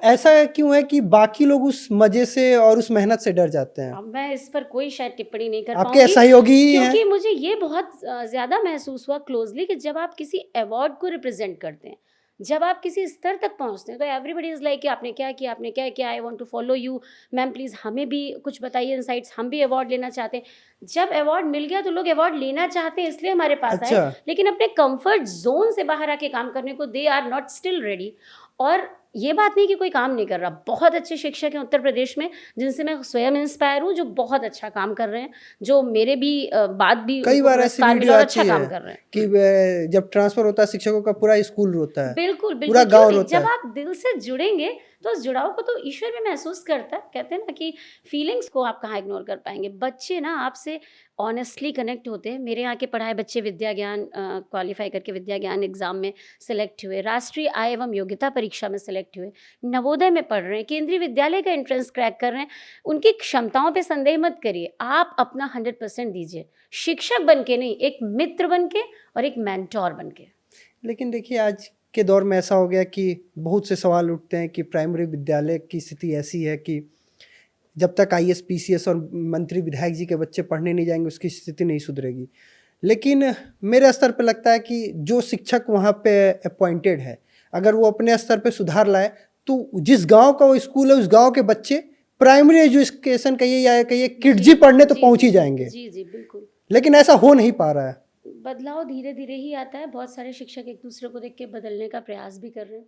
ऐसा क्यों है कि बाकी लोग उस मजे से और उस मेहनत से डर जाते हैं? अब मैं इस पर कोई शायद टिप्पणी नहीं कर आपके पाऊंगी, सहयोगी ही हैं। क्योंकि मुझे ये बहुत ज़्यादा महसूस हुआ क्लोजली कि जब आप किसी अवार्ड को रिप्रेजेंट करते हैं, जब आप किसी स्तर तक पहुंचते हैं, तो एवरीबडी इज़ लाइक कि आपने क्या किया, आपने क्या किया, I want to follow you, ma'am please हमें भी कुछ बताइए इनसाइट्स, हम भी अवार्ड लेना चाहते हैं। जब अवार्ड मिल गया तो लोग अवार्ड लेना चाहते हैं, इसलिए हमारे पास आए, अच्छा। लेकिन अपने कंफर्ट जोन से बाहर आके काम करने को they are not still ready. और ये बात नहीं कि कोई काम नहीं कर रहा, बहुत अच्छे शिक्षक हैं उत्तर प्रदेश में जिनसे मैं स्वयं इंस्पायर हूँ, जो बहुत अच्छा काम कर रहे हैं, जो मेरे भी बाद भी कई उनको बार ऐसी पुरस्कार वीडियो मिला और आती अच्छा है काम कर रहे हैं। कि जब ट्रांसफर होता है शिक्षकों का पूरा स्कूल रोता है, बिल्कुल पूरा बिल्कुल, क्यों गांव नहीं, रोता जब है। आप दिल से जुड़ेंगे तो उस जुड़ाव को तो ईश्वर भी महसूस करता है। कहते हैं ना कि फीलिंग्स को आप कहाँ इग्नोर कर पाएंगे। बच्चे ना आपसे ऑनेस्टली कनेक्ट होते हैं। मेरे यहाँ के पढ़ाए बच्चे विद्या ज्ञान क्वालिफाई करके विद्या ज्ञान एग्जाम में सिलेक्ट हुए, राष्ट्रीय आय एवं योग्यता परीक्षा में सिलेक्ट हुए, नवोदय में पढ़ रहे हैं, केंद्रीय विद्यालय का एंट्रेंस क्रैक कर रहे हैं। उनकी क्षमताओं पे संदेह मत करिए, आप अपना 100% दीजिए, शिक्षक बन के नहीं, एक मित्र बन के और एक मेंटोर बन के। लेकिन देखिए आज के दौर में ऐसा हो गया कि बहुत से सवाल उठते हैं कि प्राइमरी विद्यालय की स्थिति ऐसी है कि जब तक आईएएस पीसीएस और मंत्री विधायक जी के बच्चे पढ़ने नहीं जाएंगे उसकी स्थिति नहीं सुधरेगी। लेकिन मेरे स्तर पे लगता है कि जो शिक्षक वहाँ पे अपॉइंटेड है, अगर वो अपने स्तर पे सुधार लाए तो जिस गांव का वो स्कूल है उस गांव के बच्चे प्राइमरी एजुकेशन कहिए या कहिए किडजी पढ़ने तो पहुंच ही जाएंगे। जी जी बिल्कुल। लेकिन ऐसा हो नहीं पा रहा है। बदलाव धीरे धीरे ही आता है। बहुत सारे शिक्षक एक दूसरे को देख के बदलने का प्रयास भी कर रहे हैं,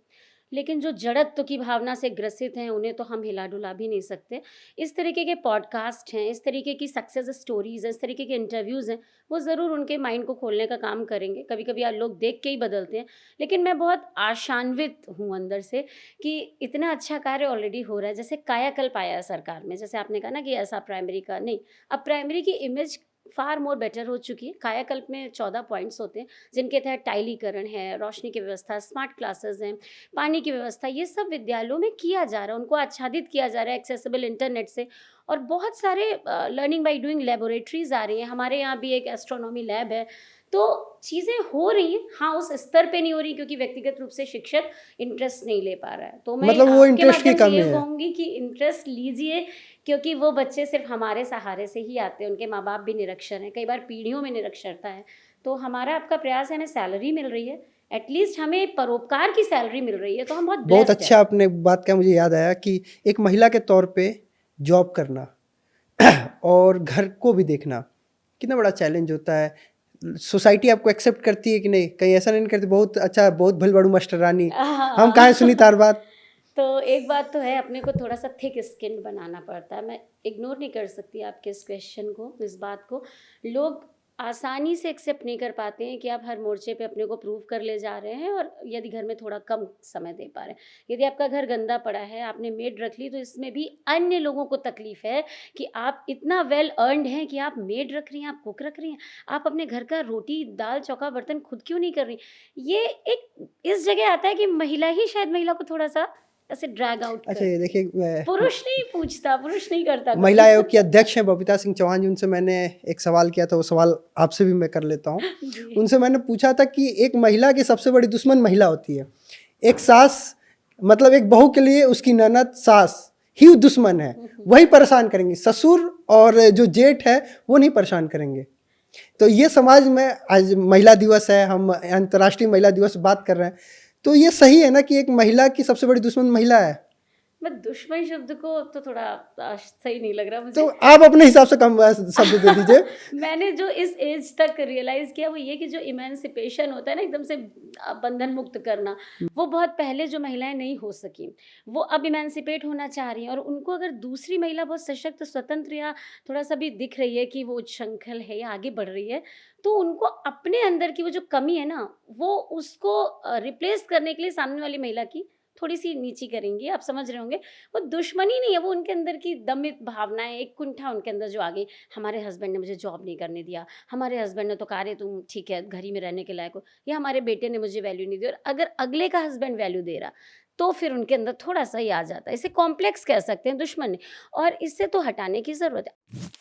लेकिन जो जड़त्व की भावना से ग्रसित हैं उन्हें तो हम हिला डुला भी नहीं सकते। इस तरीके के पॉडकास्ट हैं, इस तरीके की सक्सेस स्टोरीज हैं, इस तरीके के इंटरव्यूज़ हैं, वो ज़रूर उनके माइंड को खोलने का काम करेंगे। कभी कभी आप लोग देख के ही बदलते हैं, लेकिन मैं बहुत आशान्वित हूँ अंदर से कि इतना अच्छा कार्य ऑलरेडी हो रहा है। जैसे कायाकल्प आया है सरकार में, जैसे आपने कहा ना कि ऐसा प्राइमरी का नहीं, अब प्राइमरी की इमेज फार मोर बेटर हो चुकी है। कायाकल्प में 14 पॉइंट्स होते हैं जिनके तहत टाइलीकरण है, रोशनी की व्यवस्था, स्मार्ट क्लासेस हैं, पानी की व्यवस्था, ये सब विद्यालयों में किया जा रहा है, उनको आच्छादित किया जा रहा है एक्सेसिबल इंटरनेट से। और बहुत सारे लर्निंग बाय डूइंग लेबोरेटरीज आ रही हैं। हमारे यहाँ भी एक एस्ट्रोनॉमी लैब है। तो चीज़ें हो रही हैं, हाँ उस स्तर पे नहीं हो रही क्योंकि व्यक्तिगत रूप से शिक्षक इंटरेस्ट नहीं ले पा रहा है। तो मैं मतलब वो आपके इंटरेस्ट की माध्यम से कमी ये है। कहूँगी कि इंटरेस्ट लीजिए, क्योंकि वो बच्चे सिर्फ हमारे सहारे से ही आते हैं, उनके माँ बाप भी निरक्षर हैं, कई बार पीढ़ियों में निरक्षरता है। तो हमारा आपका प्रयास है, हमें सैलरी मिल रही है, एटलीस्ट हमें परोपकार की सैलरी मिल रही है, तो हम बहुत बहुत ब्लेस्ड अच्छा हैं। आपने बात का मुझे याद आया कि एक महिला के तौर पे जॉब करना और घर को भी देखना कितना बड़ा चैलेंज होता है। सोसाइटी आपको एक्सेप्ट करती है कि नहीं, कहीं ऐसा नहीं करती बहुत अच्छा बहुत भल बड़ू मास्टर रानी, हम कहाँ सुनी तार बात। तो एक बात तो है, अपने को थोड़ा सा थिक स्किन बनाना पड़ता है। मैं इग्नोर नहीं कर सकती आपके इस क्वेश्चन को, इस बात को। लोग आसानी से एक्सेप्ट नहीं कर पाते हैं कि आप हर मोर्चे पे अपने को प्रूव कर ले जा रहे हैं, और यदि घर में थोड़ा कम समय दे पा रहे हैं। यदि आपका घर गंदा पड़ा है, आपने मेड रख ली, तो इसमें भी अन्य लोगों को तकलीफ है कि आप इतना वेल अर्नड हैं कि आप मेड रख रही हैं, आप कुक रख रही हैं, आप अपने घर का रोटी दाल चौका बर्तन खुद क्यों नहीं कर रही। ये एक इस जगह आता है कि महिला ही शायद महिला को थोड़ा सा ऐसे ड्रैग आउट अच्छा कर, ये देखिए पुरुष नहीं पूछता, पुरुष नहीं करता महिला कभी। आयोग की अध्यक्ष हैं बबीता सिंह चौहान जी, उनसे मैंने एक सवाल किया था, वो सवाल आपसे भी मैं कर लेता हूँ। जी उनसे मैंने पूछा था कि एक महिला की सबसे बड़ी दुश्मन महिला होती है। एक सास, मतलब एक बहू के लिए उसकी ननद सास ही दुश्मन है, वही परेशान करेंगे, ससुर और जो जेठ है वो नहीं परेशान करेंगे। तो ये समाज में आज महिला दिवस है, हम अंतर्राष्ट्रीय महिला दिवस बात कर रहे हैं, तो ये सही है ना कि एक महिला की सबसे बड़ी दुश्मन महिला है? मैं दुश्मन शब्द को तो थोड़ा सही नहीं लग रहा मुझे। तो आप अपने हिसाब से कम शब्द दे दीजिए। मैंने जो इस एज तक रियलाइज किया वो ये कि जो इमेंसिपेशन होता है ना, एकदम से बंधन मुक्त करना, वो बहुत पहले जो महिलाएं नहीं हो सकी, वो अब इमेंसिपेट होना चाह रही हैं। और उनको अगर दूसरी महिला बहुत सशक्त, स्वतंत्र या थोड़ा सा भी दिख रही है कि वो उच्छृंखल है या आगे बढ़ रही है, तो उनको अपने अंदर की वो जो कमी है ना, वो उसको रिप्लेस करने के लिए सामने वाली महिला की थोड़ी सी नीची करेंगी। आप समझ रहे होंगे, वो दुश्मनी नहीं है, वो उनके अंदर की दमित भावनाएं, एक कुंठा उनके अंदर जो आ गई। हमारे हस्बैंड ने मुझे जॉब नहीं करने दिया, हमारे हस्बैंड ने तो कहा रे तुम ठीक है घर ही में रहने के लायक हो, या हमारे बेटे ने मुझे वैल्यू नहीं दी। और अगर अगले का हस्बैंड वैल्यू दे रहा, तो फिर उनके अंदर थोड़ा सा ही आ जाता है। इसे कॉम्प्लेक्स कह सकते हैं, दुश्मन नहीं। और इससे तो हटाने की ज़रूरत है।